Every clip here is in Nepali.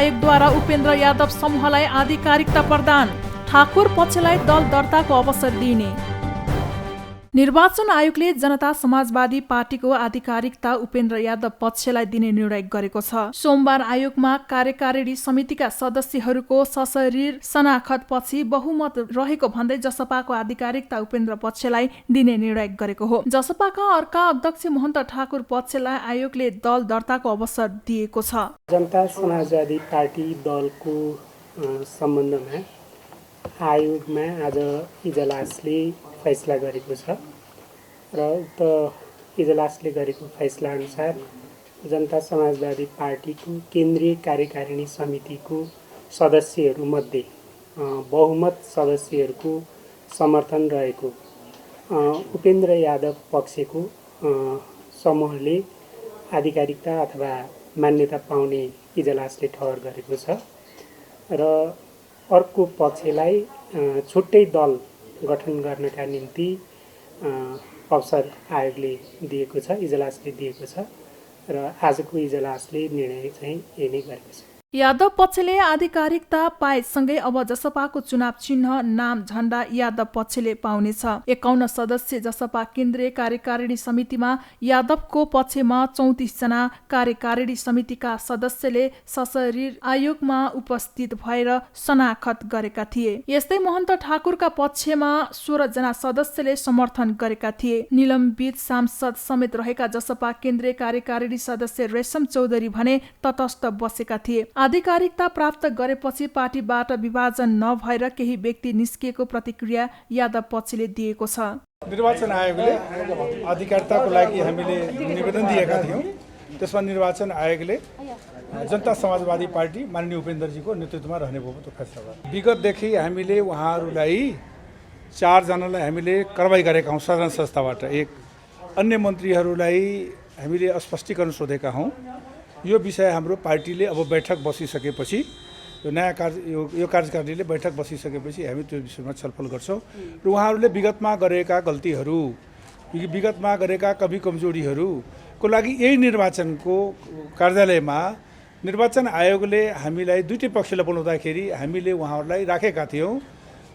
आयोगद्वारा उपेन्द्र यादव समूहलाई आधिकारिकता प्रदान, ठाकुर पक्षलाई दल दर्ताको अवसर दिइने। निर्वाचन आयोगले जनता समाजवादी पार्टीको आधिकारिकता उपेन्द्र यादव पक्षलाई दिने निर्णय गरेको छ। सोमबार आयोगमा कार्यकारिणी समितिका सदस्यहरूको सशरीर शनाखत पछि बहुमत रहेको भन्दै जसपाको आधिकारिकता उपेन्द्र पक्षलाई दिने निर्णय गरेको हो। जसपाका अर्का अध्यक्ष महन्त ठाकुर पक्षलाई आयोगले दल दर्ताको अवसर दिएको छ। जनता समाजवादी पार्टी दलको सम्बन्धमा आयोगमा आज इजलासले फैसला गरेको छ र उक्त इजलासले गरेको फैसला अनुसार जनता समाजवादी पार्टीको केन्द्रीय कार्यकारिणी समितिको सदस्यहरूमध्ये बहुमत सदस्यहरूको समर्थन रहेको उपेन्द्र यादव पक्षको समूहले आधिकारिकता अथवा मान्यता पाउने इजलासले ठहर गरेको छ र अर्को पक्षलाई छुट्टै दल गठन गर्नका निम्ति अवसर आयोगले दिएको छ, इजलासले दिएको छ र आजको इजलासले निर्णय चाहिँ यही नै गरेको छ। यादव पक्षले आधिकारिकता पाएसँगै अब जसपाको चुनाव चिन्ह नाम झण्डा यादव पक्षले पाउनेछ। 51 सदस्य जसपा केन्द्रीय कार्यकारिणी समितिमा यादवको पक्षमा 34 जना कार्यकारिणी समितिका सदस्यले सशरीर आयोगमा उपस्थित भएर शनाखत गरेका थिए। यस्तै महन्त ठाकुरका पक्षमा 16 जना सदस्यले समर्थन गरेका थिए। निलम्बित सांसद समेत रहेका जसपा केन्द्रीय कार्यकारिणी सदस्य रेशम चौधरी भने तटस्थ बसेका थिए। आधिकारिकता प्राप्त गरेपछि पार्टीबाट विभाजन नभएर केही व्यक्ति निस्किएको प्रतिक्रिया यादव पक्षले दिएको छ। निर्वाचन आयोगले आधिकारिकताको लागि हामीले निवेदन दिएका थियौँ। त्यसमा निर्वाचन आयोगले जनता समाजवादी पार्टी माननीय उपेन्द्रजीको नेतृत्वमा रहने भएको फैसला गर्यो। विगतदेखि हामीले उहाँहरूलाई 4 जनालाई हामीले कारबाही गरेका हौँ साधारण संस्थाबाट। एक अन्य मन्त्रीहरूलाई हामीले स्पष्टीकरण सोधेका हौँ। यो विषय हाम्रो पार्टीले अब बैठक बसिसकेपछि यो नयाँ यो कार्यकारिणीले बैठक बसिसकेपछि हामी त्यो विषयमा छलफल गर्छौँ र उहाँहरूले विगतमा गरेका गल्तीहरू, विगतमा गरेका कमी कमजोरीहरूको लागि यही निर्वाचनको कार्यालयमा निर्वाचन आयोगले हामीलाई दुईटै पक्षलाई बोलाउँदाखेरि हामीले उहाँहरूलाई राखेका थियौँ।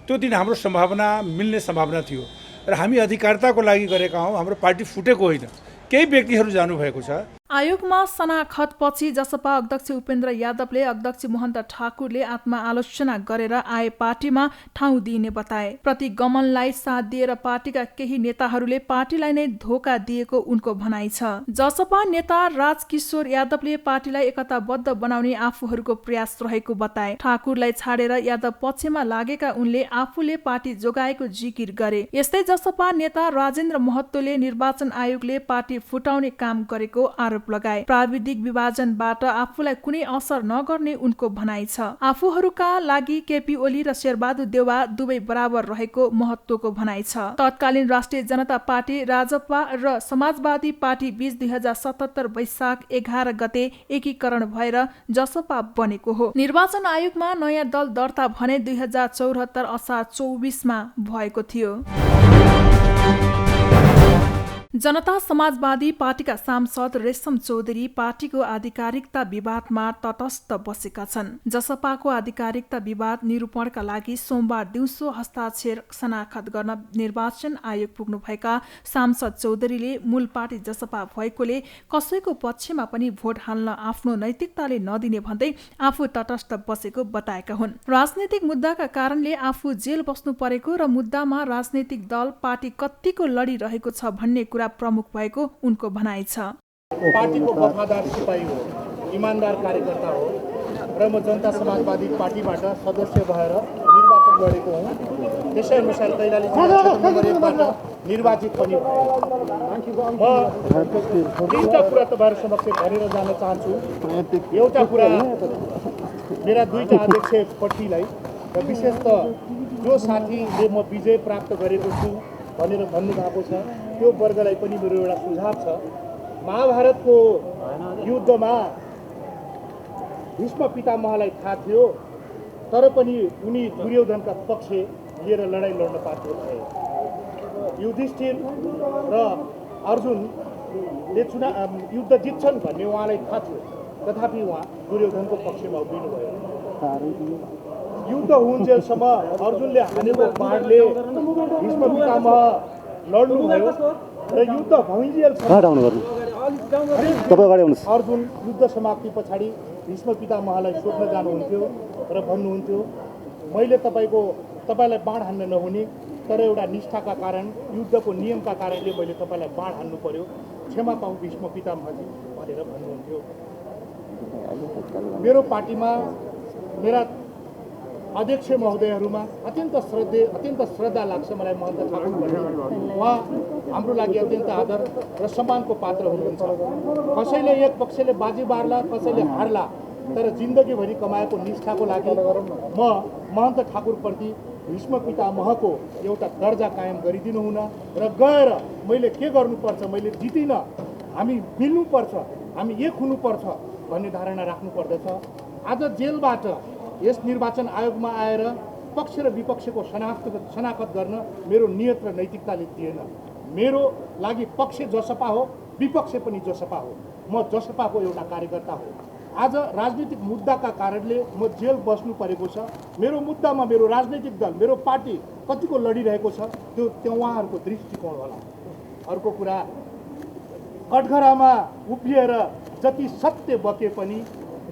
त्यो दिन हाम्रो सम्भावना मिल्ने सम्भावना थियो र हामी अधिकारिताको लागि गरेका हौँ। हाम्रो पार्टी फुटेको होइन, केही व्यक्तिहरू जानुभएको छ। आयोगमा शनाखत पछि जसपा अध्यक्ष उपेन्द्र यादवले अध्यक्ष महन्त ठाकुरले आत्मआलोचना गरेर आए पार्टीमा ठाउँ दिइने बताए। प्रतिगमनलाई साथ दिएर पार्टीका केही नेताहरूले पार्टीलाई नै धोका दिएको उनको भनाइ छ। जसपा नेता राजकिशोर यादवले पार्टीलाई एकताबद्ध बनाउने आफूहरूको प्रयास रहेको बताए। ठाकुरलाई छाडेर यादव पक्षमा लागेका उनले आफूले पार्टी जोगाएको जिकिर गरे। यस्तै जसपा नेता राजेन्द्र महतोले निर्वाचन आयोगले पार्टी फुटाउने काम गरेको आरोप लगाए। प्राविधिक विभाजनबाट आफूलाई कुनै असर नगर्ने उनको भनाइ छ। आफूहरूका लागि केपी ओली र शेरबहादुर देउवा दुवै बराबर रहेको महत्त्वको भनाइ छ। तत्कालीन राष्ट्रिय जनता पार्टी, राजपा र समाजवादी पार्टी बीच 2077 वैशाख 11 गते एकीकरण भएर जसपा बनेको हो। निर्वाचन आयोगमा नयाँ दल दर्ता भने 2074 असार 24 मा भएको थियो। जनता समाजवादी पार्टीका सांसद रेशम चौधरी पार्टीको आधिकारिकता विवादमा तटस्थ बसेका छन्। जसपाको आधिकारिकता विवाद निरूपणका लागि सोमबार दिउँसो हस्ताक्षर शनाखत गर्न निर्वाचन आयोग पुग्नुभएका सांसद चौधरीले मूल पार्टी जसपा भएकोले कसैको पक्षमा पनि भोट हाल्न आफ्नो नैतिकताले नदिने भन्दै आफू तटस्थ बसेको बताएका हुन्। राजनैतिक मुद्दाका कारणले आफू जेल बस्नु परेको र मुद्दामा राजनैतिक दल पार्टी कतिको लडिरहेको छ भन्ने कुरा प्रमुख भएको उनको भनाइ छ। पार्टीको वफादार सिपाही हो, इमानदार कार्यकर्ता हो र म जनता समाजवादी पार्टीबाट सदस्य भएर निर्वाचन लडेको हुँ। त्यसै अनुसार कैलाली नम्बर 1 बाट निर्वाचित पनि भएँ। म तीनटा कुरा तपाईहरु समक्ष भरेर जान चाहन्छु। एउटा कुरा मेरा दुईटा अध्यक्ष पट्टीलाई र विशेषतः जो साथीले म विजय प्राप्त गरेको छु भनेर भन्नुभएको छ त्यो वर्गलाई पनि मेरो एउटा सुझाव छ। महाभारतको युद्धमा भीष्म पितामहलाई थाहा थियो, तर पनि उनी दुर्योधनका पक्ष लिएर लडाईँ लड्न पात्र भए। युधिष्ठिर र अर्जुनले युद्ध जित्छन् भन्ने उहाँलाई थाहा थियो, तथापि उहाँ दुर्योधनको पक्षमा उभिनुभयो। युद्ध हुन्जेलसम्म अर्जुनले हानेको बाणले भीष्म पितामह लड्नुभयो र युद्ध भइन्जेलसम्म अर्जुन युद्ध समाप्ति पछाडि भीष्म पितामहलाई सोध्न जानुहुन्थ्यो र भन्नुहुन्थ्यो मैले तपाईँलाई बाण हान्न नहुने, तर एउटा निष्ठाका कारण युद्धको नियमका कारणले मैले तपाईँलाई बाण हान्नु पर्यो, क्षमा पाऊ भीष्म पितामहजी भनेर भन्नुहुन्थ्यो। मेरो पार्टीमा मेरा अध्यक्ष महोदयहरूमा अत्यन्त श्रद्धा लाग्छ मलाई महन्त ठाकुरप्रति। उहाँ हाम्रो लागि अत्यन्त आदर र सम्मानको पात्र हुनुहुन्छ। कसैले एक पक्षले बाजी बार्ला, कसैले हार्ला, तर जिन्दगीभरि कमाएको निष्ठाको लागि म महन्त ठाकुरप्रति भीष्म पितामहको एउटा दर्जा कायम गरिदिनु हुन र गएर मैले के गर्नुपर्छ, मैले जितिनँ, हामी मिल्नुपर्छ, हामी एक हुनुपर्छ भन्ने धारणा राख्नुपर्दछ। आज जेलबाट यस निर्वाचन आयोगमा आएर पक्ष र विपक्षको शनाखत गर्न मेरो नियत र नैतिकताले दिएन। मेरो लागि पक्ष जसपा हो, विपक्ष पनि जसपा हो। म जसपाको एउटा कार्यकर्ता हो। आज राजनीतिक मुद्दाका कारणले म जेल बस्नु परेको छ। मेरो मुद्दामा मेरो राजनैतिक दल, मेरो पार्टी कतिको लडिरहेको छ त्यो उहाँहरूको दृष्टिकोण होला। अर्को कुरा, कठघरामा उभिएर जति सत्य बके पनि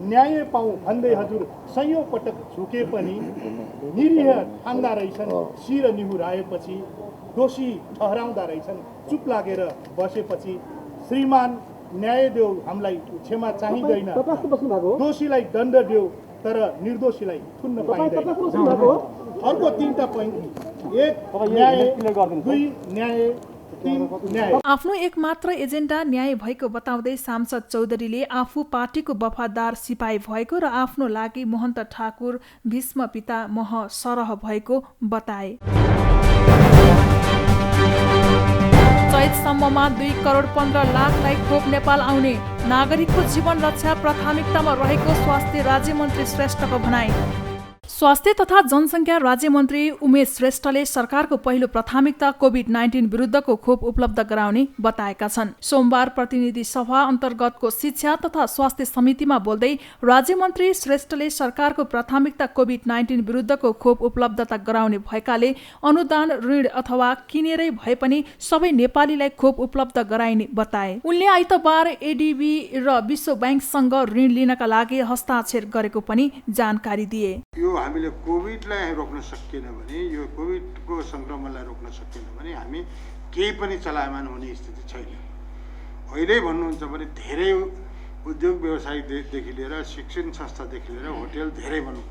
न्याय पाऊँ भन्दै हजुर सयौं पटक झुके पनि निरीह ठान्दा रहेछन्, शिर निहुराएपछि दोषी ठहराउँदा रहेछन्, चुप लागेर बसेपछि श्रीमान न्याय देऊ, हामीलाई क्षमा चाहिँदैन, दोषीलाई दण्ड देऊ तर निर्दोषीलाई थुन्न पाइँदैन। अर्को 3टा पोइन्ट, 1 न्याय, 2 न्याय, 3 न्याय। आफ्नो एकमात्र एजेन्डा न्याय भएको बताउँदै सांसद चौधरीले आफू पार्टीको वफादार सिपाही भएको र आफ्नो लागि महन्त ठाकुर भीष्म पितामह सरह भएको बताए। चैतसम्ममा 2,15,00,000लाई खोप नेपाल आउने, नागरिकको जीवन रक्षा प्राथमिकतामा रहेको स्वास्थ्य राज्य मन्त्री श्रेष्ठको भनाई। स्वास्थ्य तथा जनसङ्ख्या राज्य मन्त्री उमेश श्रेष्ठले सरकारको पहिलो प्राथमिकता कोभिड-19 विरुद्धको खोप उपलब्ध गराउने बताएका छन्। सोमबार प्रतिनिधि सभा अन्तर्गतको शिक्षा तथा स्वास्थ्य समितिमा बोल्दै राज्य मन्त्री श्रेष्ठले सरकारको प्राथमिकता कोभिड-19 विरुद्धको खोप उपलब्धता गराउने भएकाले अनुदान, ऋण अथवा किनेरै भए पनि सबै नेपालीलाई खोप उपलब्ध गराइने बताए। उनले आइतबार एडीबी र विश्व बैंकसँग ऋण लिनका लागि हस्ताक्षर गरेको पनि जानकारी दिए। हामीले कोभिडलाई रोक्न सकिएन भने, यो कोभिडको संक्रमणलाई रोक्न सकिएन भने हामी केही पनि चलायमान हुने स्थिति छैन। अहिले भन्नुहुन्छ भने धेरै उद्योग व्यवसायदेखि लिएर शिक्षण संस्थादेखि लिएर होटेल धेरै भनौँ,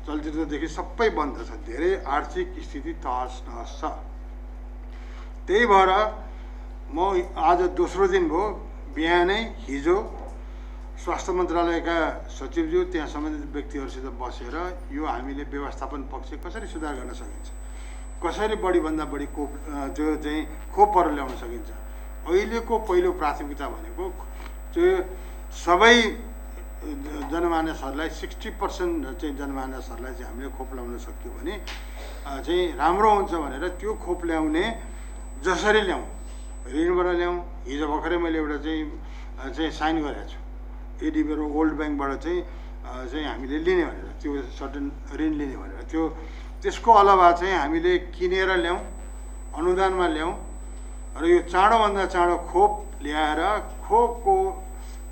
चलचित्रदेखि सबै बन्द छ। धेरै आर्थिक स्थिति तहस नहस छ। त्यही भएर म आज दोस्रो दिन भयो, बिहानै हिजो स्वास्थ्य मन्त्रालयका सचिवज्यू त्यहाँ सम्बन्धित व्यक्तिहरूसित बसेर यो हामीले व्यवस्थापन पक्ष कसरी सुधार गर्न सकिन्छ, कसरी बढीभन्दा बढी त्यो चाहिँ खोपहरू ल्याउन सकिन्छ। अहिलेको पहिलो प्राथमिकता भनेको त्यो सबै जनमानसहरूलाई 60% चाहिँ जनमानसहरूलाई चाहिँ हामीले खोप ल्याउन सक्यो भने चाहिँ राम्रो हुन्छ भनेर त्यो खोप ल्याउने जसरी ल्याउँ, ऋणबाट ल्याउँ। हिजो भर्खरै मैले एउटा चाहिँ साइन गरेको छु एडीबी र वर्ल्ड ब्याङ्कबाट चाहिँ हामीले लिने भनेर, त्यो सर्टेन ऋण लिने भनेर। त्यसको अलावा चाहिँ हामीले किनेर ल्याउँ, अनुदानमा ल्याउँ र यो चाँडोभन्दा चाँडो खोप ल्याएर खोपको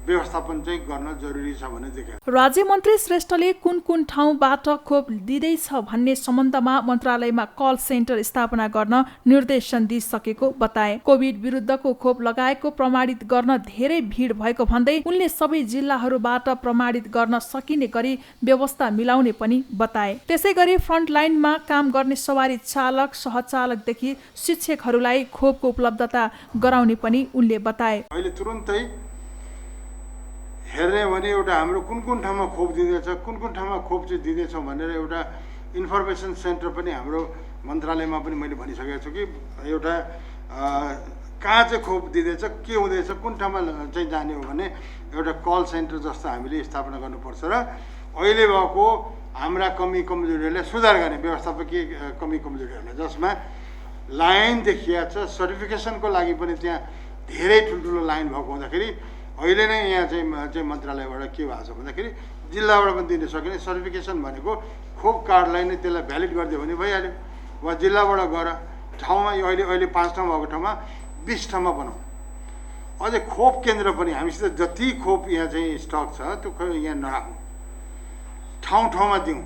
व्यवस्थापन चाहिँ गर्न जरुरी छ भन्ने देखा। राज्य मन्त्री श्रेष्ठले कुन कुन ठाउँबाट खोप दिँदैछ भन्ने सम्बन्धमा मन्त्रालयमा कल सेन्टर स्थापना गर्न निर्देशन दिइसकेको बताए। कोभिड विरुद्धको खोप लगाएको प्रमाणित गर्न धेरै भिड भएको भन्दै उनले सबै जिल्लाहरूबाट प्रमाणित गर्न सकिने गरी व्यवस्था मिलाउने पनि बताए। त्यसै गरी फ्रन्टलाइनमा काम गर्ने सवारी चालक, सहचालकदेखि शिक्षकहरूलाई खोपको उपलब्धता गराउने पनि उनले बताए। अहिले तुरुन्तै हेर्ने भने एउटा हाम्रो कुन कुन ठाउँमा खोप दिँदैछ, कुन कुन ठाउँमा खोप चाहिँ दिँदैछौँ भनेर एउटा इन्फर्मेसन सेन्टर पनि हाम्रो मन्त्रालयमा पनि मैले भनिसकेको छु कि एउटा कहाँ चाहिँ खोप दिँदैछ, के हुँदैछ, कुन ठाउँमा चाहिँ जाने हो भने एउटा कल सेन्टर जस्तो हामीले स्थापना गर्नुपर्छ र अहिले भएको हाम्रा कमी कमजोरीहरूलाई सुधार गर्ने व्यवस्थापकीय कमी कमजोरीहरूलाई, जसमा लाइन देखिया छ। सर्टिफिकेसनको लागि पनि त्यहाँ धेरै ठुल्ठुलो लाइन भएको हुँदाखेरि अहिले नै यहाँ चाहिँ मन्त्रालयबाट के भएको छ भन्दाखेरि जिल्लाबाट पनि दिन सकिने सर्टिफिकेसन भनेको खोप कार्डलाई नै त्यसलाई भ्यालिड गरिदियो भने भइहाल्यो। वा जिल्लाबाट गएर ठाउँमा यो अहिले 5 ठाउँ भएको ठाउँमा 20 ठाउँमा बनाऊ। अझै खोप केन्द्र पनि हामीसित जति खोप यहाँ चाहिँ स्टक छ त्यो यहाँ नराखौँ, ठाउँ ठाउँमा दिउँ।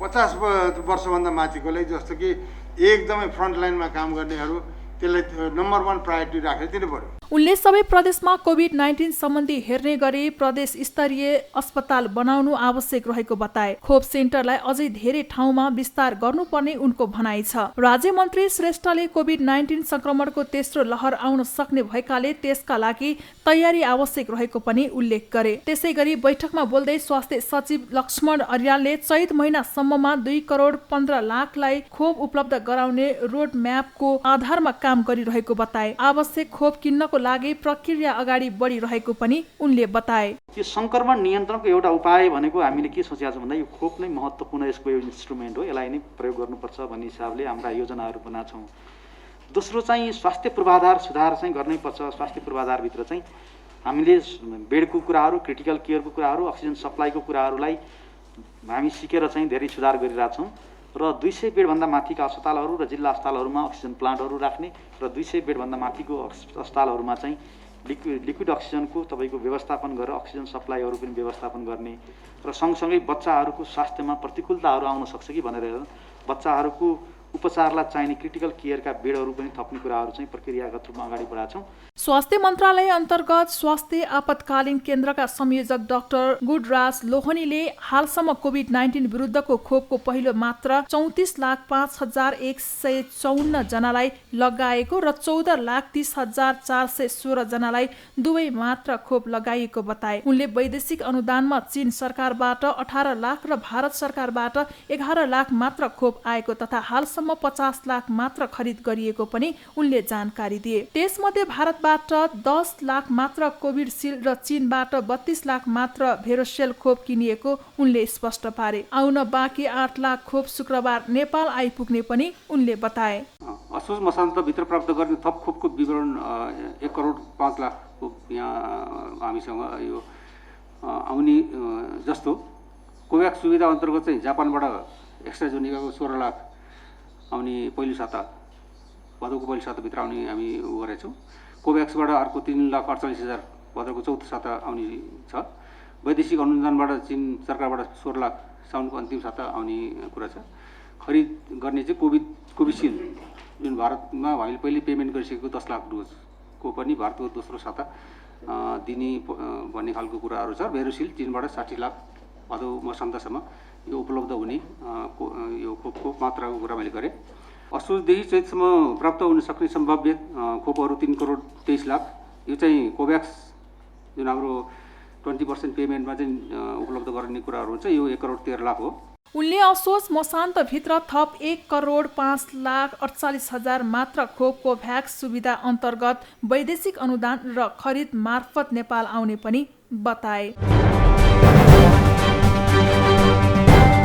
50 वर्षभन्दा माथिकोलाई जस्तो कि एकदमै फ्रन्ट लाइनमा काम गर्नेहरू त्यसलाई नम्बर 1 प्रायोरिटी राखेर दिनु पर्यो। उनले सबै प्रदेशमा कोभिड-19 सम्बन्धी हेर्ने गरी प्रदेश स्तरीय अस्पताल बनाउनु आवश्यक रहेको बताए। खोप सेन्टरलाई अझै धेरै ठाउँमा विस्तार गर्नुपर्ने उनको भनाइ छ। राज्य मन्त्री श्रेष्ठले कोभिड-19 संक्रमणको तेस्रो लहर आउन सक्ने भएकाले त्यसका लागि तयारी आवश्यक रहेको पनि उल्लेख गरे। त्यसैगरी बैठकमा बोल्दै स्वास्थ्य सचिव लक्ष्मण अर्यालले चैत महिनासम्ममा 2 करोड 15 लाखलाई खोप उपलब्ध गराउने रोड म्यापको आधारमा काम गरिरहेको बताए। आवश्यक खोप किन्नको लागि प्रक्रिया अगाडि बढिरहेको पनि उनले बताए। यो संक्रमण नियन्त्रणको एउटा उपाय भनेको हामीले के सोचेका छौँ भन्दा यो खोप नै महत्त्वपूर्ण यसको एउटा इन्स्ट्रुमेन्ट हो, यसलाई नै प्रयोग गर्नुपर्छ भन्ने हिसाबले हाम्रा योजनाहरू बनाएका छौँ। दोस्रो चाहिँ स्वास्थ्य पूर्वाधार सुधार चाहिँ गर्नै पर्छ। स्वास्थ्य पूर्वाधारभित्र चाहिँ हामीले बेडको कुराहरू, क्रिटिकल केयरको कुराहरू, अक्सिजन सप्लाईको कुराहरूलाई हामी सिकेर चाहिँ धेरै सुधार गरिरहेछौँ र 200 बेडभन्दा माथिका अस्पतालहरू र जिल्ला अस्पतालहरूमा अक्सिजन प्लान्टहरू राख्ने र 200 बेडभन्दा माथिको अस्पतालहरूमा चाहिँ लिक्विड अक्सिजनको तपाईँको व्यवस्थापन गरेर अक्सिजन सप्लाईहरू पनि व्यवस्थापन गर्ने र सँगसँगै बच्चाहरूको स्वास्थ्यमा प्रतिकूलताहरू आउन सक्छ कि भनेर बच्चाहरूको उपचारलाई चाहिने क्रिटिकल केयरका बेडहरू पनि थप्ने कुराहरू चाहिँ प्रक्रियागत रूपमा अगाडि बढाएका छौँ। स्वास्थ्य मन्त्रालय अन्तर्गत स्वास्थ्य आपतकालीन केन्द्रका संयोजक डाक्टर गुडराज लोहनीले हालसम्म कोभिड-19 विरुद्धको खोपको पहिलो मात्रा 34,05,154 जनालाई लगाएको र 14,30,416 जनालाई दुवै मात्रा खोप लगाइएको बताए। उनले वैदेशिक अनुदानमा चीन सरकारबाट 18 लाख र भारत सरकारबाट 11 लाख मात्र खोप आएको तथा हालसम्म 50 लाख मात्र खरिद गरिएको पनि उनले जानकारी दिए। त्यसमध्ये भारतबाट 10 लाख मात्र कोभिडसिल्ड र चीनबाट 32 लाख मात्र भेरोसेल खोप किनिएको उनले स्पष्ट पारे। आउन बाँकी 8 लाख खोप शुक्रबार नेपाल आइपुग्ने पनि उनले बताए। असोज मसान्तभित्र प्राप्त गर्ने थप खोपको विवरण 1 करोड 5 लाख खोप यहाँ हामीसँग यो आउने जस्तो कोभ्याक्स सुविधा अन्तर्गत चाहिँ जापानबाट एक्स्ट्राजेनेकाको 16 लाख आउने पहिलो साता भदौको पहिलो साताभित्र आउने हामी गरेका छौँ। कोभ्याक्सबाट अर्को 3,48,000 भदौको चौथो साता आउने छ। वैदेशिक अनुदानबाट चीन सरकारबाट 16 लाख साउनको अन्तिम साता आउने कुरा छ। खरिद गर्ने चाहिँ कोभिसिल्ड जुन भारतमा हामीले पहिले पेमेन्ट गरिसकेको 10 लाख डोजको पनि भारतको दोस्रो साता दिने भन्ने खालको कुराहरू छ। भेरोसिल्ड चीनबाट 60 लाख भदौ मसान्तसम्म यो उपलब्ध हुने यो खोपको मात्राको कुरा मैले गरेँ। असोजदेखि चैतसम्म प्राप्त हुन सक्ने सम्भाव्य खोपहरू 3 करोड 23 लाख। यो चाहिँ कोभ्याक्स जुन हाम्रो 20% पेमेन्टमा चाहिँ उपलब्ध गर्ने कुराहरू हुन्छ, यो 1 करोड 13 लाख हो। उनले असोज मसान्तभित्र थप 1 करोड 5,48,000 मात्र खोप कोभ्याक्स सुविधा अन्तर्गत वैदेशिक अनुदान र खरिद मार्फत नेपाल आउने पनि बताए।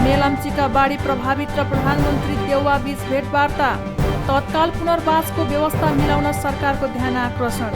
मेलम्चीका बाढी प्रभावित र प्रधानमन्त्री देउवा बीच भेटवार्ता। तत्काल पुनर्वासको व्यवस्था मिलाउन सरकारको ध्यान आकर्षण।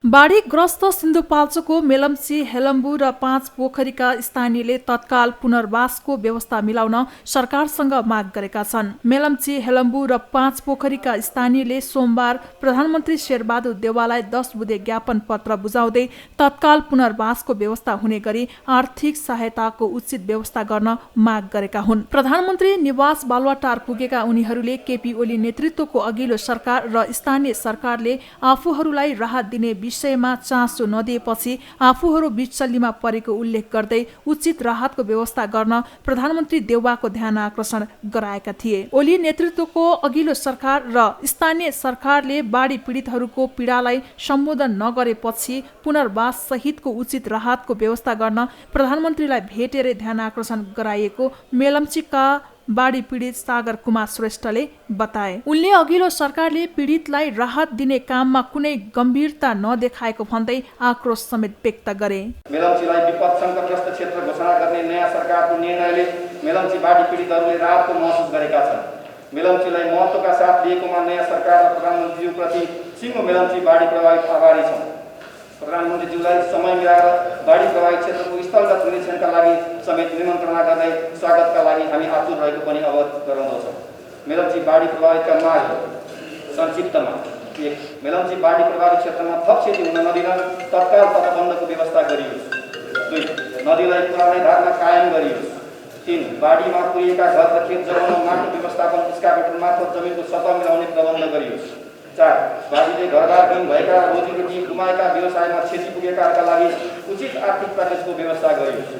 बाढीग्रस्त सिन्धुपाल्चोकको मेलम्ची, हेलम्बु र 5 पोखरीका स्थानीयले तत्काल पुनर्वासको व्यवस्था मिलाउन सरकारसँग माग गरेका छन्। मेलम्ची, हेलम्बु र 5 पोखरीका स्थानीयले सोमबार प्रधानमन्त्री शेरबहादुर देउवालाई 10 बुँदे ज्ञापन पत्र बुझाउँदै तत्काल पुनर्वासको व्यवस्था हुने गरी आर्थिक सहायताको उचित व्यवस्था गर्न माग गरेका हुन्। प्रधानमन्त्री निवास बालुवाटार पुगेका उनीहरूले केपी ओली नेतृत्वको अघिल्लो सरकार र स्थानीय सरकारले आफूहरूलाई राहत दिने विषयमा चासो नदिएपछि आफूहरू बिचल्लीमा परेको उल्लेख गर्दै उचित राहतको व्यवस्था गर्न प्रधानमन्त्री देउवाको ध्यान आकर्षण गराएका थिए। ओली नेतृत्वको अघिल्लो सरकार र स्थानीय सरकारले बाढी पीडितहरूको पीडालाई सम्बोधन नगरेपछि पुनर्वास सहितको उचित राहतको व्यवस्था गर्न प्रधानमन्त्रीलाई भेटेर ध्यान आकर्षण गराइएको मेलम्चीका बाढी पीडित सागर कुमार श्रेष्ठले बताए। उनले अघिल्लो सरकारले पीडितलाई राहत दिने काममा कुनै गम्भीरता नदेखाएको भन्दै आक्रोश समेत व्यक्त गरे। मेलम्चीलाई विपद सङ्कटग्रस्त क्षेत्र घोषणा गर्ने नयाँ सरकारको निर्णयले मेलम्ची बाढी पीडितहरूले राहतको महसुस गरेका छन्। मेलम्चीलाई महत्त्वका साथ लिएकोमा नयाँ सरकार र प्रधानमन्त्रीज्यूप्रति सिङ्गो मेलम्ची बाढी प्रभावित आभारी छौँ। प्रधानमन्त्रीज्यूलाई समय मिलाएर बाढी प्रभावित क्षेत्रको स्थलगत निरीक्षणका लागि समेत निमन्त्रणा गर्दै स्वागतका लागि हामी आतुर रहेको पनि अवगत गराउँदछौँ। मेलम्ची बाढी प्रभावितका माग संक्षिप्तमा: 1. मेलम्ची बाढी प्रभावित क्षेत्रमा थप क्षति हुन नदिन तत्काल तटबन्धको व्यवस्था गरियोस्। 2. नदीलाई पुरानै धारमा कायम गरियोस्। 3. बाढीमा पुगेका घर र खेत जग्गामा माटो व्यवस्थापन एक्स्काभेटर मार्फत जमिनको सतह मिलाउने प्रबन्ध गरियोस्। 4. बाढीले घरबारविहीन भएका रोजीरोटी गुमाएका व्यवसायमा क्षति पुगेकाका लागि उचित आर्थिक प्याकेजको व्यवस्था गरियोस्।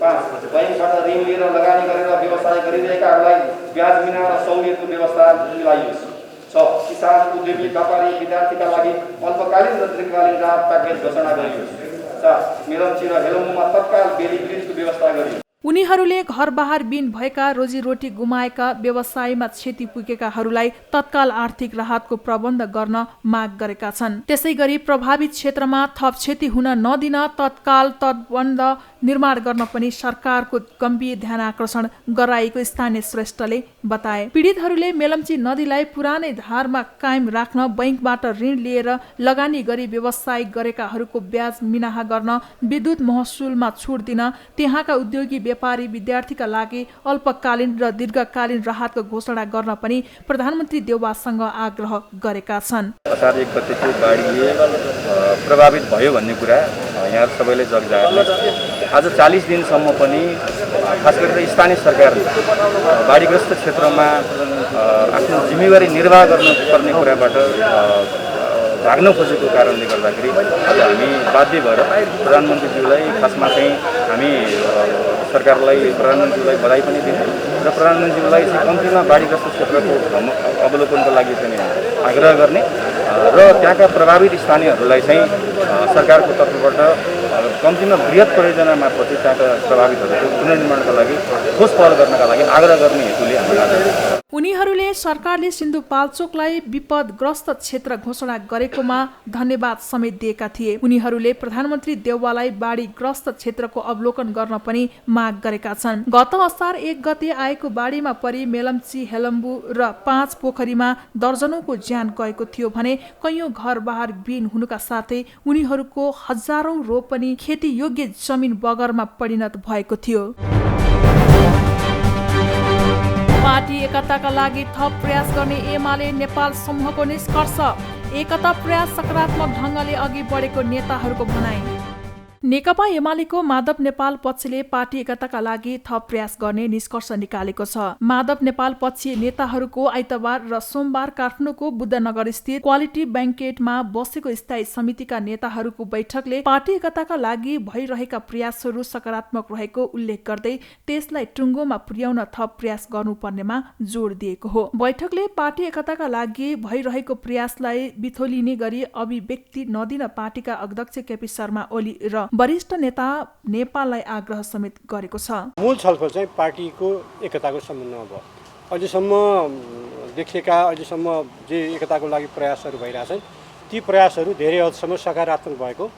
5. बैंकबाट ऋण लिएर लगानी गरेर व्यवसाय गरिरहेकाहरूलाई ब्याज बिना र सहुलियतको व्यवस्था मिलाइयोस्। 6. किसान, उद्योगी, व्यापारी, विद्यार्थीका लागि अल्पकालीन र दीर्घकालीन राहत प्याकेज घोषणा गरियोस्। 7. मेलम्ची र हेलम्बुमा तत्काल बेली ब्रिजको व्यवस्था गरियोस्। उनीहरूले घरबार बिन भएका रोजीरोटी गुमाएका व्यवसायमा क्षति पुगेकाहरूलाई तत्काल आर्थिक राहतको प्रबन्ध गर्न माग गरेका छन्। त्यसैगरी प्रभावित क्षेत्रमा थप क्षति हुन नदिन तत्काल तटबन्ध निर्माण गर्न पनि सरकारको गम्भीर ध्यान आकर्षण गराएको स्थानीय श्रेष्ठले बताए। पीडितहरूले मेलम्ची नदीलाई पुरानै धारमा कायम राख्न बैंकबाट ऋण लिएर लगानी गरी व्यवसाय गरेकाहरूको ब्याज मिनाहा गर्न, विद्युत महसुलमा छुट दिन, त्यहाँका उद्योगी व्यापारी विद्यार्थीका लागि अल्पकालीन र दीर्घकालीन राहतको घोषणा गर्न पनि प्रधानमन्त्री देउवासँग आग्रह गरेका छन्। असार 1 गतेको बाढीले प्रभावित भयो भन्ने कुरा यहाँ सबैले जगजाहेर छ। आज 40 दिनसम्म पनि खास गरेर स्थानीय सरकारले बाढीग्रस्त क्षेत्रमा आफ्नो जिम्मेवारी निर्वाह गर्नुपर्ने कुराबाट भाग्न खोजेको कारणले गर्दाखेरि आज हामी बाध्य भएर प्रधानमन्त्रीज्यूलाई खासमा चाहिँ हामी सरकारलाई प्रधानमन्त्रीज्यूलाई बधाई पनि दिन्छौँ र प्रधानमन्त्रीज्यूलाई चाहिँ कम्तीमा बाढीग्रस्त क्षेत्रको अवलोकनको लागि चाहिँ आग्रह गर्ने र त्यहाँका प्रभावित स्थानीयहरूलाई चाहिँ सरकारको तर्फबाट कम्तीमा बृहत परियोजना मार्फत त्यहाँका प्रभावितहरूको पुनर्निर्माणका लागि ठोस पहल गर्नका लागि आग्रह गर्ने हेतुले हामी उनीहरूले सरकारले सिन्धुपाल्चोकलाई विपदग्रस्त क्षेत्र घोषणा गरेकोमा धन्यवाद समेत दिएका थिए। उनीहरूले प्रधानमन्त्री देउवालाई बाढीग्रस्त क्षेत्रको अवलोकन गर्न पनि माग गरेका छन्। गत असार 1 गते आएको बाढीमा परि मेलम्ची, हेलम्बु र 5 पोखरीमा दर्जनौंको ज्यान गएको थियो भने कैयौं घरबार विहीन हुनुका साथै उनीहरूको हजारौं रोपनी खेती योग्य जमिन बगरमा परिणत भएको थियो। पार्टी एकताका लागि थप प्रयास गर्ने एमाले नेपाल समूहको निष्कर्ष। एकता प्रयास सकारात्मक ढंगले अघि बढेको नेताहरूको भनाई। नेकपा एमालेको माधव नेपाल पक्षले पार्टी एकताका लागि थप प्रयास गर्ने निष्कर्ष निकालेको छ। माधव नेपाल पक्षीय नेताहरूको आइतबार र सोमबार काठमाडौँको बुद्धनगर स्थित क्वालिटी बैंकेटमा बसेको स्थायी समितिका नेताहरूको बैठकले पार्टी एकताका लागि भइरहेका प्रयासहरू सकारात्मक रहेको उल्लेख गर्दै त्यसलाई टुङ्गोमा पुर्याउन थप प्रयास गर्नुपर्नेमा जोड दिएको हो। बैठकले पार्टी एकताका लागि भइरहेको प्रयासलाई बिथोलिने गरी अभिव्यक्ति नदिन पार्टीका अध्यक्ष केपी शर्मा ओली र वरिष्ठ नेता नेपाललाई आग्रह समेत गरेको छ। मूल छलफल चाहिँ पार्टीको एकताको सम्बन्धमा भयो। अझैसम्म देखिएका जे एकताको लागि प्रयासहरू भइरहेछन् ती प्रयासहरू धेरै हदसम्म सकारात्मक भएको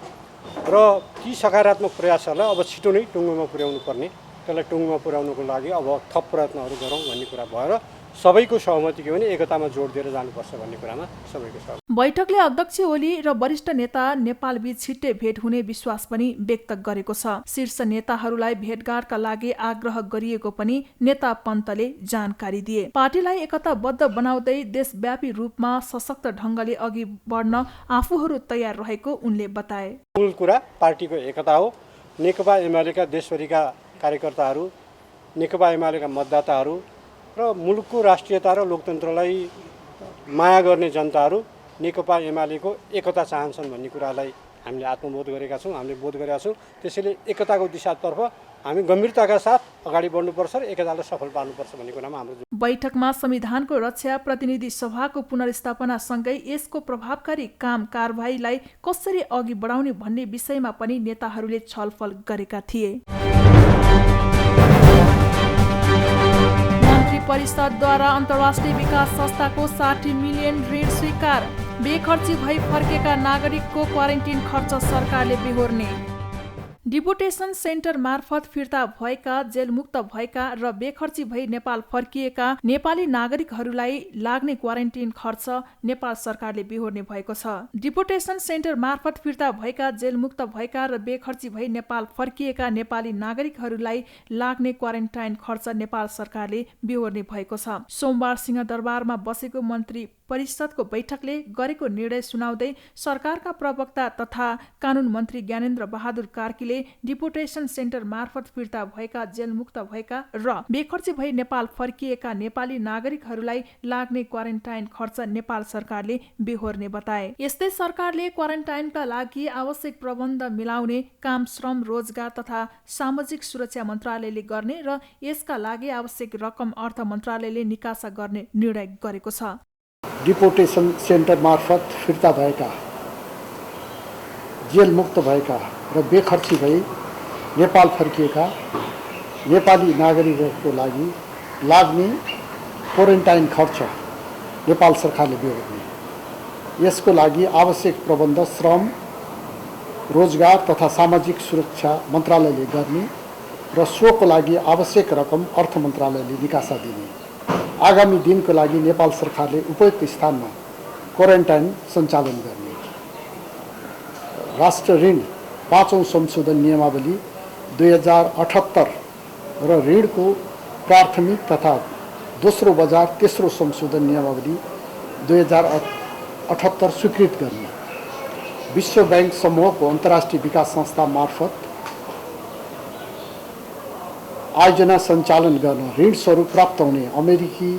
र ती सकारात्मक प्रयासहरूलाई अब छिटो नै टुङ्गोमा पुर्याउनु पर्ने, त्यसलाई टुङ्गोमा पुर्याउनुको लागि अब थप प्रयत्नहरू गरौँ भन्ने कुरा भएर सबैको सहमति के भने एकतामा जोड दिएर जानुपर्छ भन्ने कुरामा सबैको सहमति। बैठकले अध्यक्ष ओली र वरिष्ठ नेता नेपालबीच छिट्टै भेट हुने विश्वास पनि व्यक्त गरेको छ। शीर्ष नेताहरूलाई भेटघाटका लागि आग्रह गरिएको पनि नेता पन्तले जानकारी दिए। पार्टीलाई एकताबद्ध बनाउँदै देशव्यापी रूपमा सशक्त ढंगले अघि बढ्न आफूहरू तयार रहेको उनले बताए। मूल कुरा पार्टीको एकता हो। नेकपा एमालेका देशभरिका कार्यकर्ताहरू, नेकपा एमालेका मतदाताहरू र मुलुकको राष्ट्रियता र लोकतन्त्रलाई माया गर्ने जनताहरू नेकपा एमालेको एकता चाहन्छन् भन्ने कुरालाई हामीले आत्मबोध गरेका छौँ, हामीले बोध गरेका छौँ। त्यसैले एकताको दिशातर्फ हामी गम्भीरताका साथ अगाडि बढ्नुपर्छ र एकतालाई सफल पार्नुपर्छ भन्ने कुरामा हाम्रो। बैठकमा संविधानको रक्षा, प्रतिनिधि सभाको पुनर्स्थापना सँगै यसको प्रभावकारी काम कारबाहीलाई कसरी अघि बढाउने भन्ने विषयमा पनि नेताहरूले छलफल गरेका थिए। परिषदद्वारा अन्तर्राष्ट्रिय विकास संस्थाको 60 मिलियन ऋण स्वीकार। बेखर्ची भई फर्केका नागरिकको क्वारेन्टिन खर्च सरकारले बेहोर्ने। डिपोटेसन सेन्टर मार्फत फिर्ता भएका, जेलमुक्त भएका र बेखर्ची भई नेपाल फर्किएका नेपाली नागरिकहरूलाई लाग्ने क्वारेन्टाइन खर्च नेपाल सरकारले बिहोर्ने भएको छ। डिपोटेसन सेन्टर मार्फत फिर्ता भएका, जेलमुक्त भएका र बेखर्ची भई नेपाल फर्किएका नेपाली नागरिकहरूलाई लाग्ने क्वारेन्टाइन खर्च नेपाल सरकारले बिहोर्ने भएको छ। सोमबार सिंहदरबारमा बसेको मन्त्री परिषदको बैठकले गरेको निर्णय सुनाउँदै सरकारका प्रवक्ता तथा कानून मन्त्री ज्ञानेन्द्र बहादुर कार्कीले डिपोटेसन सेन्टर मार्फत फिर्ता भएका, जेलमुक्त भएका र बेखर्ची भई नेपाल फर्किएका नेपाली नागरिकहरूलाई लाग्ने क्वारेन्टाइन खर्च नेपाल सरकारले बिहोर्ने बताए। यस्तै सरकारले क्वारेन्टाइनका लागि आवश्यक प्रबन्ध मिलाउने काम श्रम, रोजगार तथा सामाजिक सुरक्षा मन्त्रालयले गर्ने र यसका लागि आवश्यक रकम अर्थ मन्त्रालयले निकासा गर्ने निर्णय गरेको छ। डिपोटेसन सेन्टर मार्फत फिर्ता भएका, जेलमुक्त भएका र बेखर्ची भई नेपाल फर्किएका नेपाली नागरिकहरूको लागि लाग्ने क्वारेन्टाइन खर्च नेपाल सरकारले बिहोर्ने। यसको लागि आवश्यक प्रबन्ध श्रम, रोजगार तथा सामाजिक सुरक्षा मन्त्रालयले गर्ने र सोको लागि आवश्यक रकम अर्थ मन्त्रालयले निकासा दिने। आगामी दिनको लागि नेपाल सरकारले उपयुक्त स्थानमा क्वारेन्टाइन सञ्चालन गर्ने। राष्ट्र ऋण 5औं संशोधन नियमावली 2078 र ऋणको प्राथमिक तथा दोस्रो बजार तेस्रो संशोधन नियमावली 2078 स्वीकृत गर्ने। विश्व बैंक समूहको अन्तर्राष्ट्रिय विकास संस्था मार्फत आयोजना सञ्चालन गर्न ऋण स्वरूप प्राप्त हुने अमेरिकी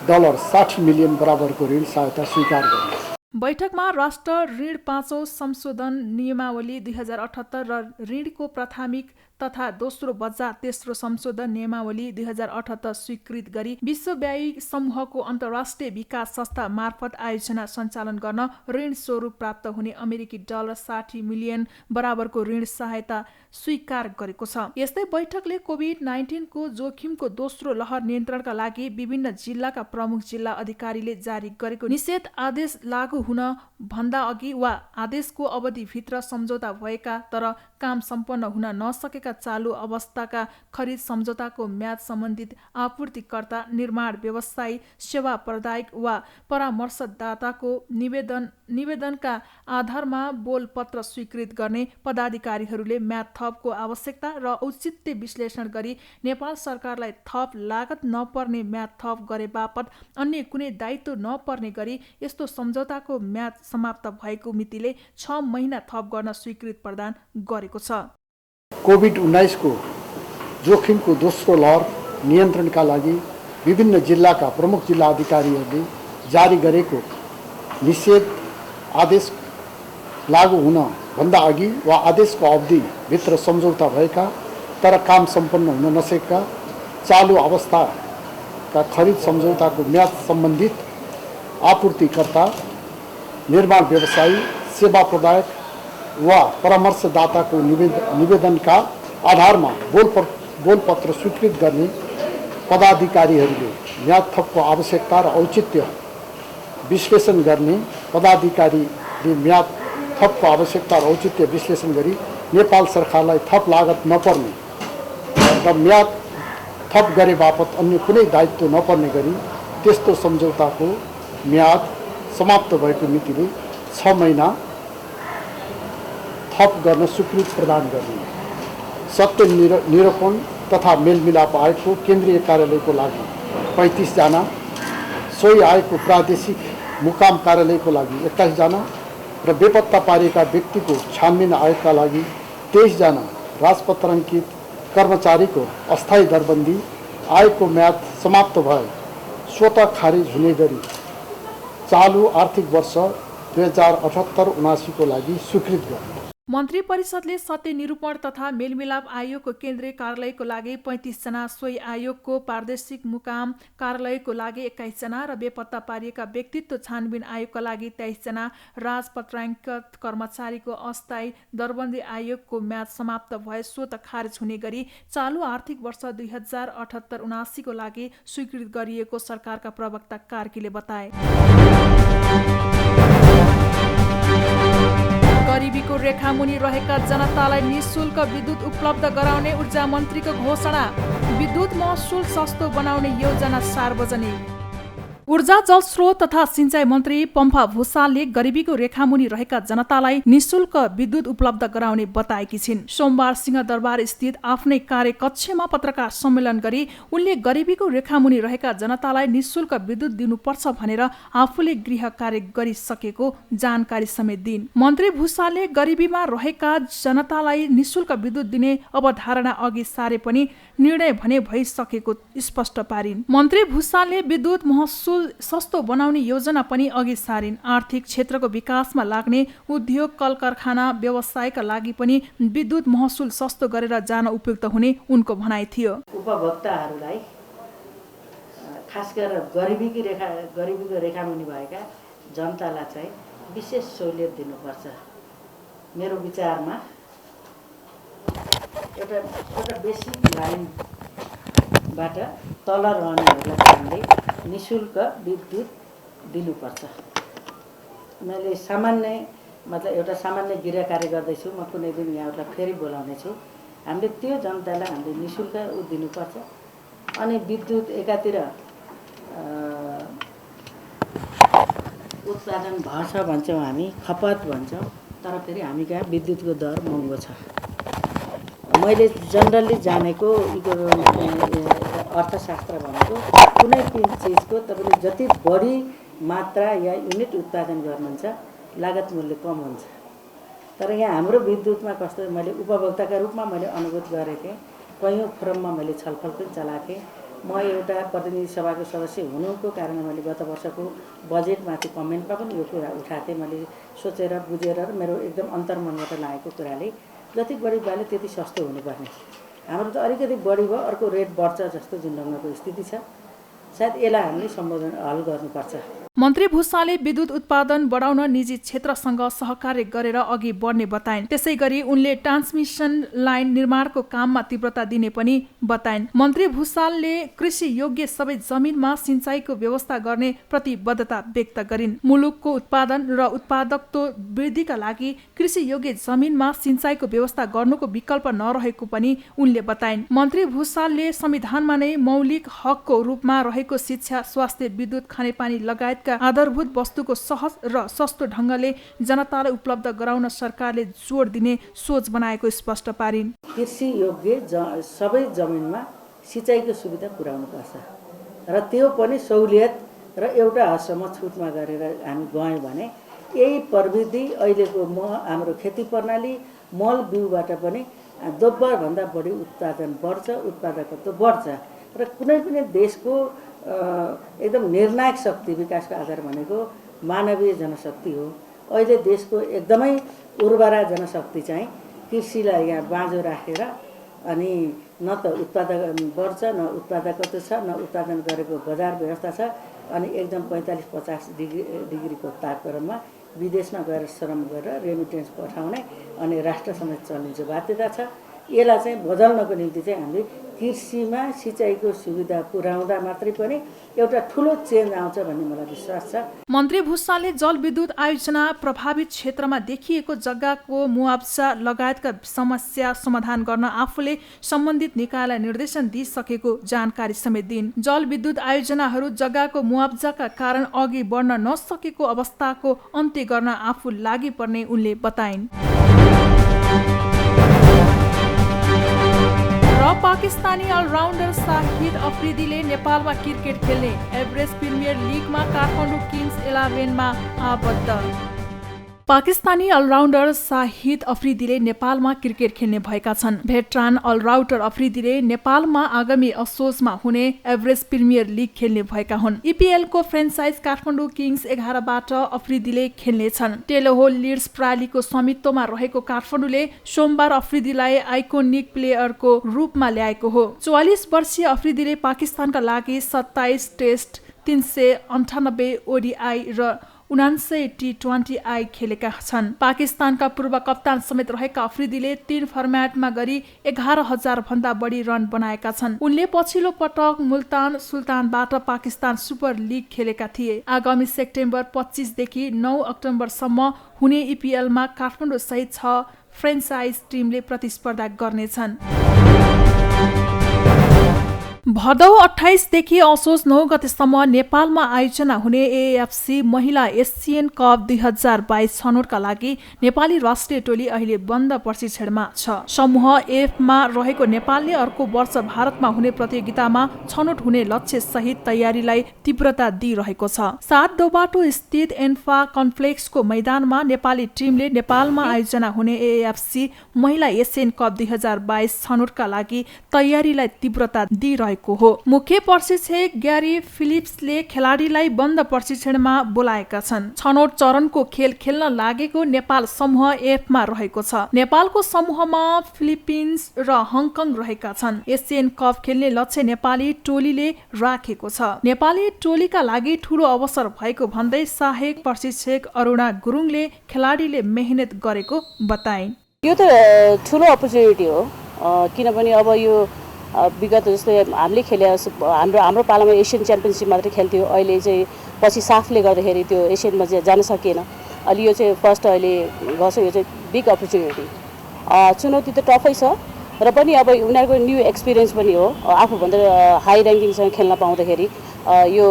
$60 मिलियन बराबरको ऋण सहायता स्वीकार गर्ने। बैठकमा राष्ट्र ऋण 5औं संशोधन नियमावली 2078 र ऋणको प्राथमिक तथा दोस्रो बजार तेस्रो संशोधन नियमावली 2078 स्वीकृत गरी विश्वव्यापी समूहको अन्तर्राष्ट्रिय विकास संस्था मार्फत आयोजना सञ्चालन गर्न ऋण स्वरूप प्राप्त हुने अमेरिकी $60 मिलियन बराबरको ऋण सहायता स्वीकार गरेको छ। यस्तै बैठकले कोभिड-19 को जोखिमको दोस्रो लहर नियन्त्रणका लागि विभिन्न जिल्लाका प्रमुख जिल्ला अधिकारीले जारी गरेको निषेध आदेश लागू हुन भन्दा अघि वा आदेशको अवधिभित्र सम्झौता भएका तर काम सम्पन्न हुन नसकेका चालु अवस्थाका खरिद सम्झौताको म्याद सम्बन्धित आपूर्तिकर्ता, निर्माण व्यवसायी, सेवा प्रदायक वा परामर्शदाताको निवेदनका आधारमा बोलपत्र स्वीकृत गर्ने पदाधिकारीहरूले म्याद थपको आवश्यकता र औचित्य विश्लेषण गरी नेपाल सरकारलाई थप लागत नपर्ने म्याद थप गरे बापत अन्य कुनै दायित्व नपर्ने गरी यस्तो सम्झौताको म्याद समाप्त भएको मितिले 6 महिना थप गर्न स्वीकृत प्रदान गरेको छ। कोभिड-19 को जोखिमको दोस्रो लहर नियन्त्रणका लागि विभिन्न जिल्लाका प्रमुख जिल्ला अधिकारीहरूले जारी गरेको निषेध आदेश लागू हुन भन्दा अघि वा आदेशको अवधिभित्र सम्झौता भएका तर काम सम्पन्न हुन नसकेका चालु अवस्थाका खरिद सम्झौताको म्याद सम्बन्धित आपूर्तिकर्ता, निर्माण व्यवसायी, सेवा प्रदायक वा परामर्शदाताको निवेदनका आधारमा बोलपत्र स्वीकृत गर्ने पदाधिकारीहरूले म्याद थपको आवश्यकता र औचित्य विश्लेषण गर्ने पदाधिकारीले म्याद थपको आवश्यकता र औचित्य विश्लेषण गरी नेपाल सरकारलाई थप लागत नपर्ने र म्याद थप गरे बापत अन्य कुनै दायित्व नपर्ने गरी त्यस्तो सम्झौताको म्याद समाप्त भएको मितिले 6 महिना थप गर्न स्वीकृति प्रदान गर्ने। सत्य निरूपण तथा मेलमिलाप आयोगको केन्द्रीय कार्यालयको लागि 35 जना, सोही आयोगको प्रादेशिक मुकाम कार्यालयको लागि 21 जना र बेपत्ता पारिएका व्यक्तिको छानबिन आयोगका लागि 23 जना राजपत्राङ्कित कर्मचारीको अस्थायी दरबन्दी आयोगको म्याद समाप्त भए स्वतः खारिज हुने गरी चालु आर्थिक वर्ष 2078-79 को लागि स्वीकृत गर्ने। मन्त्री परिषदले सत्य निरूपण तथा मेलमिलाप आयोगको केन्द्रीय कार्यालयको लागि 35 जना, सोही आयोगको प्रादेशिक मुकाम कार्यालयको लागि 21 जना र बेपत्ता पारिएका व्यक्तित्व छानबिन आयोगका लागि 23 जना, राजपत्राङ्कित कर्मचारीको अस्थायी दरबन्दी आयोगको म्याद समाप्त भए स्वतः खारेज हुने गरी चालु आर्थिक वर्ष 2078-79 को लागि स्वीकृत गरिएको सरकारका प्रवक्ता कार्कीले बताए। गरिबीको रेखामुनि रहेका जनतालाई निःशुल्क विद्युत उपलब्ध गराउने ऊर्जा मन्त्रीको घोषणा। विद्युत महसुल सस्तो बनाउने योजना सार्वजनिक। ऊर्जा जलस्रोत तथा सिंचाई मन्त्री पम्फा भुसालले गरिबीको रेखामुनि रहेका जनतालाई निःशुल्क विद्युत उपलब्ध गराउने बताएकी छिन्। सोमबार सिंहदरबार स्थित आफ्नै कार्यकक्षमा पत्रकार सम्मेलन गरी उनले गरिबीको रेखामुनि रहेका जनतालाई निःशुल्क विद्युत दिनुपर्छ भनेर आफूले गृह कार्य गरिसकेको जानकारी समेत दिइन्। मन्त्री भुसालले गरिबीमा रहेका जनतालाई निःशुल्क विद्युत दिने अवधारणा अघि सारे पनि निर्णय भने भइसकेको स्पष्ट पारिन्। मन्त्री भुसालले विद्युत महसुल सस्तो बनाउने योजना पनि अघि सारिन्। आर्थिक क्षेत्रको विकासमा लाग्ने उद्योग कल कारखाना व्यवसायका लागि पनि विद्युत महसुल सस्तो गरेर जान उपयुक्त हुने उनको भनाइ थियो। उपभोक्ताहरूलाई खास गरेर गरिबीको रेखामुनि भएका जनतालाई चाहिँ विशेष सहुलियत दिनुपर्छ। मेरो विचारमा एउटा बेसिक लाइनबाट तल रहनेहरूलाई हामीले निःशुल्क विद्युत दिनुपर्छ। मैले एउटा सामान्य गृह कार्य गर्दैछु। म कुनै दिन यहाँहरूलाई फेरि बोलाउनेछु। हामीले त्यो जनतालाई हामीले निःशुल्क दिनुपर्छ। अनि विद्युत एकातिर उत्पादन भएछ भन्छौँ हामी, खपत भन्छौँ, तर फेरि हामी कहाँ विद्युतको दर महँगो छ। मैले जनरली जानेको अर्थशास्त्र भनेको कुनै चिजको तपाईँले जति बढी मात्रा या युनिट उत्पादन गर्नुहुन्छ लागत मूल्य कम हुन्छ। तर यहाँ हाम्रो विद्युतमा कस्तो, मैले उपभोक्ताका रूपमा मैले अनुभूत गरेको थिएँ। कैयौँ फोरममा मैले छलफल पनि चलाएको थिएँ। म एउटा प्रतिनिधि सभाको सदस्य हुनुको कारण मैले गत वर्षको बजेटमाथि कमेन्टमा पनि यो कुरा उठाएको थिएँ। मैले सोचेर बुझेर मेरो एकदम अन्तर्मनबाट लागेको कुराले जति बढी बाले त्यति सस्तो हुनुपर्ने। हाम्रो त अलिकति बढी भयो, अर्को रेट बढ्छ जस्तो जुन ढङ्गको स्थिति छ। सायद यसलाई हामीले सम्बोधन हल गर्नुपर्छ। मन्त्री भुसालले विद्युत उत्पादन बढाउन निजी क्षेत्रसँग सहकार्य गरेर अघि बढ्ने बताइन्। त्यसैगरी उनले ट्रान्समिसन लाइन निर्माणको काममा तीव्रता दिने पनि बताइन्। मन्त्री भुसालले कृषि योग्य सबै जमिनमा सिंचाइको व्यवस्था गर्ने प्रतिबद्धता व्यक्त गरिन्। मुलुकको उत्पादन र उत्पादकत्व वृद्धिका लागि कृषि योग्य जमिनमा सिंचाइको व्यवस्था गर्नुको विकल्प नरहेको पनि उनले बताइन्। मन्त्री भुसालले संविधानमा नै मौलिक हकको रूपमा रहेको शिक्षा, स्वास्थ्य, विद्युत, खानेपानी लगायत आधारभूत वस्तुको सहज र सस्तो ढङ्गले जनतालाई उपलब्ध गराउन सरकारले जोड दिने सोच बनाएको स्पष्ट पारिन्। कृषि योग्य सबै जमिनमा सिँचाइको सुविधा पुर्याउनुपर्छ र त्यो पनि सहुलियत र एउटा हदसम्म छुटमा गरेर हामी गयौँ भने यही प्रविधि अहिलेको हाम्रो खेती प्रणाली मल बिउबाट पनि दोब्बरभन्दा बढी उत्पादन बढ्छ, उत्पादकत्व बढ्छ र कुनै पनि देशको एकदम निर्णायक शक्ति विकासको आधार भनेको मानवीय जनशक्ति हो। अहिले देशको एकदमै उर्वरा जनशक्ति चाहिँ कृषिलाई यहाँ बाँझो राखेर अनि न त उत्पादन बढ्छ, न उत्पादकत्व छ, न उत्पादन गरेको बजार व्यवस्था छ। अनि एकदम 45-50 डिग्रीको तापक्रममा विदेशमा गएर श्रम गरेर रेमिटेन्स पठाउने अनि राष्ट्र समेत चल्ने जो बाध्यता छ, यसलाई चाहिँ बदल्नको निम्ति चाहिँ हामीले कृषिमा सिँचाइको सुविधा पुर्याउँदा मात्रै पनि एउटा ठुलो चेन्ज आउँछ भन्ने मलाई विश्वास छ। मन्त्री भुसालले जलविद्युत आयोजना प्रभावित क्षेत्रमा देखिएको जग्गाको मुआवजा लगायतका समस्या समाधान गर्न आफूले सम्बन्धित निकायलाई निर्देशन दिइसकेको जानकारी समेत दिइन्। जलविद्युत आयोजनाहरू जग्गाको मुआवजाका कारण अघि बढ्न नसकेको अवस्थाको अन्त्य गर्न आफू लागि पर्ने उनले बताइन्। पाकिस्तानी अलराउन्डर शाहिद अफ्रिदीले नेपालमा क्रिकेट खेल्ने। एभरेस्ट प्रिमियर लिगमा काठमाडौँ किङ्स 11मा आबद्ध। पाकिस्तानी अलराउन्डर शाहिद अफ्रिदीले नेपालमा क्रिकेट खेल्ने भएका छन्। भेटरान अलराउन्डर अफ्रिदीले नेपालमा आगामी असोजमा हुने एभरेस्ट प्रिमियर लिग खेल्ने भएका हुन्। इपिएलको फ्रेन्चाइज काठमाडौँ किङ्स 11बाट अफ्रिदीले खेल्नेछन्। टेलोहो लिड्स प्रालीको स्वामित्वमा रहेको काठमाडौँले सोमबार अफ्रिदीलाई आइकोनिक प्लेयरको रूपमा ल्याएको हो। 44 वर्षीय अफ्रिदीले पाकिस्तानका लागि 27 टेस्ट, 398 ओडिआई र 79 T20I खेलेका छन्। पाकिस्तानका पूर्व कप्तान समेत रहेका अफ्रिदीले 3 फर्म्याटमा गरी 11,000 भन्दा बढी रन बनाएका छन्। उनले पछिल्लो पटक मुल्तान सुल्तानबाट पाकिस्तान सुपर लिग खेलेका थिए। आगामी सेप्टेम्बर 25 देखि 9 अक्टोबरसम्म हुने EPLमा काठमाडौँ सहित 6 फ्रेन्चाइज टिमले प्रतिस्पर्धा गर्नेछन्। भदौ 28 देखि असोज 9 गतेसम्म नेपालमा आयोजना हुने AFC महिला एसियन कप 2022 छनौटका लागि नेपाली राष्ट्रिय टोली अहिले बन्द प्रशिक्षणमा छ। समूह F मा रहेको नेपालले अर्को वर्ष भारतमा हुने प्रतियोगितामा छनौट हुने लक्ष्य सहित तयारीलाई तीव्रता दिइरहेको छ। 7 दोबाटो स्थित एन्फा कम्प्लेक्सको मैदानमा नेपाली टिमले नेपालमा आयोजना हुने AFC महिला एसियन कप 2022 छनौटका लागि तयारीलाई तीव्रता दिइरहेको हो। मुख्य प्रशिक्षक ग्यारी फिलिप्सले खेलाडीलाई बन्द प्रशिक्षणमा बोलाएका छन्। छनौट चरणको खेल खेल्न लागेको नेपाल समूह F मा रहेको छ। नेपालको समूहमा फिलिपिन्स र हङकङ रहेका छन्। एसियन कप खेल्ने लक्ष्य नेपाली टोलीले राखेको छ। नेपाली टोलीका लागि ठूलो अवसर भएको भन्दै सहायक प्रशिक्षक अरुणा गुरुङले खेलाडीले मेहनत गरेको बताइन्। यो त ठूलो अपर्च्युनिटी हो, किनभने अब यो विगत जस्तो हामीले खेले हाम्रो पालामा एसियन च्याम्पियनसिप मात्रै खेल्थ्यो। अहिले चाहिँ पछि साफले गर्दाखेरि त्यो एसियनमा जान सकिएन। अलि यो चाहिँ फर्स्ट अहिले गर्छ। यो चाहिँ बिग अपर्च्युनिटी। चुनौती त टफै छ र पनि अब उनीहरूको न्यू एक्सपिरियन्स पनि हो। आफूभन्दा हाई ऱ्याङ्किङसँग खेल्न पाउँदाखेरि यो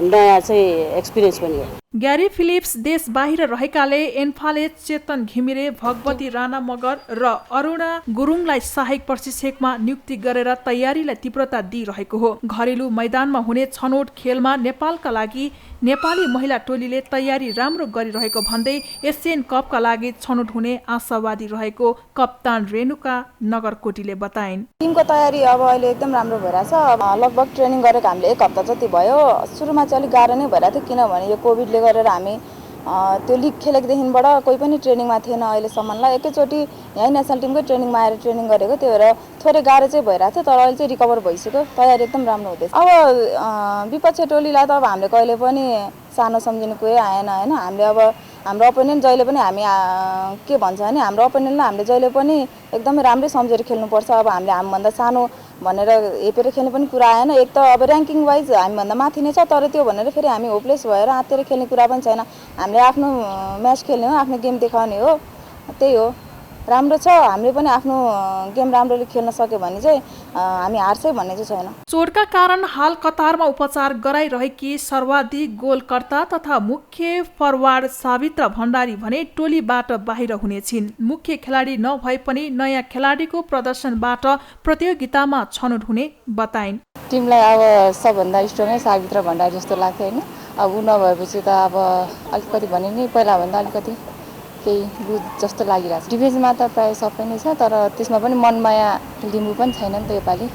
नयाँ चाहिँ एक्सपिरियन्स पनि हो। ग्यारी फिलिप्स देश बाहिर रहेकाले एन्फाले चेतन घिमिरे, भगवती राणा मगर र अरुणा गुरुङलाई सहायक प्रशिक्षकमा नियुक्ति गरेर तयारीलाई तीव्रता दिइरहेको हो। घरेलु मैदानमा हुने छनौट खेलमा नेपालका लागि नेपाली महिला टोलीले तयारी राम्रो गरिरहेको भन्दै एसियन कपका लागि छनौट हुने आशावादी रहेको कप्तान रेणुका नगरकोटीले बताइन्। टिमको तयारी अब अहिले एकदम राम्रो भइरहेछ। लगभग ट्रेनिङ गरेको हामीले 1 हप्ता जति भयो। सुरुमा चाहिँ अलिक गाह्रो नै भइरहेको थियो, किनभने यो कोभिडले गरेर हामी त्यो लिग खेलेकोदेखिबाट कोही पनि ट्रेनिङमा थिएन अहिलेसम्मलाई। एकैचोटि यहीँ नेसनल टिमकै ट्रेनिङमा आएर ट्रेनिङ गरेको, त्यही भएर थोरै गाह्रो चाहिँ भइरहेको थियो। तर अहिले चाहिँ रिकभर भइसक्यो, तयारी एकदम राम्रो हुँदैछ। अब विपक्षी टोलीलाई त अब हामीले कहिले पनि सानो सम्झिने कुरै आएन होइन। हामीले अब हाम्रो ओपोनेन्ट जहिले पनि हामी के भन्छ भने हाम्रो ओपोनेन्टलाई हामीले जहिले पनि एकदमै राम्रै सम्झेर खेल्नुपर्छ। अब हामीले हामीभन्दा सानो भनेर हेपेर खेल्ने पनि कुरा आएन। एक त अब ऱ्याङ्किङ वाइज हामीभन्दा माथि नै छ, तर त्यो भनेर फेरि हामी होपलेस भएर आत्तिएर खेल्ने कुरा पनि छैन। हामीले आफ्नो म्याच खेल्ने हो, आफ्नो गेम देखाउने हो, त्यही हो। राम्रो छ, हामीले पनि आफ्नो गेम राम्ररी खेल्न सक्यो भने चाहिँ हामी हार्छै भन्ने चाहिँ छैन। चोटका कारण हाल कतारमा उपचार गराइरहेकी सर्वाधिक गोलकर्ता तथा मुख्य फरवार्ड सावित्रा भण्डारी भने टोलीबाट बाहिर हुने छिन्। मुख्य खेलाडी नभए पनि नयाँ खेलाडीको प्रदर्शनबाट प्रतियोगितामा छनौट हुने बताइन्। टिमलाई अब सबभन्दा स्ट्रङै सावित्रा भण्डारी जस्तो लाग्छ होइन। अब ऊ नभएपछि त अब अलिकति भने नि पहिलाभन्दा अलिकति केही बुझ जस्तो लागिरहेको छ। डिफेन्समा त प्रायः सबै नै छ, तर त्यसमा पनि मनमाया लिम्बू पनि छैन नि त योपालि।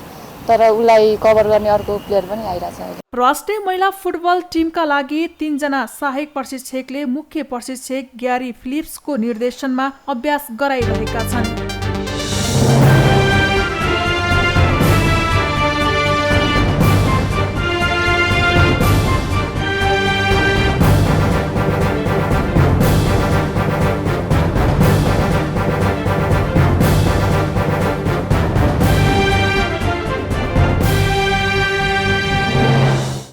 तर उसलाई कभर गर्ने अर्को प्लेयर पनि आइरहेछ अहिले। राष्ट्रिय महिला फुटबल टिमका लागि 3 जना सहायक प्रशिक्षकले मुख्य प्रशिक्षक ग्यारी फिलिप्सको निर्देशनमा अभ्यास गराइरहेका छन्।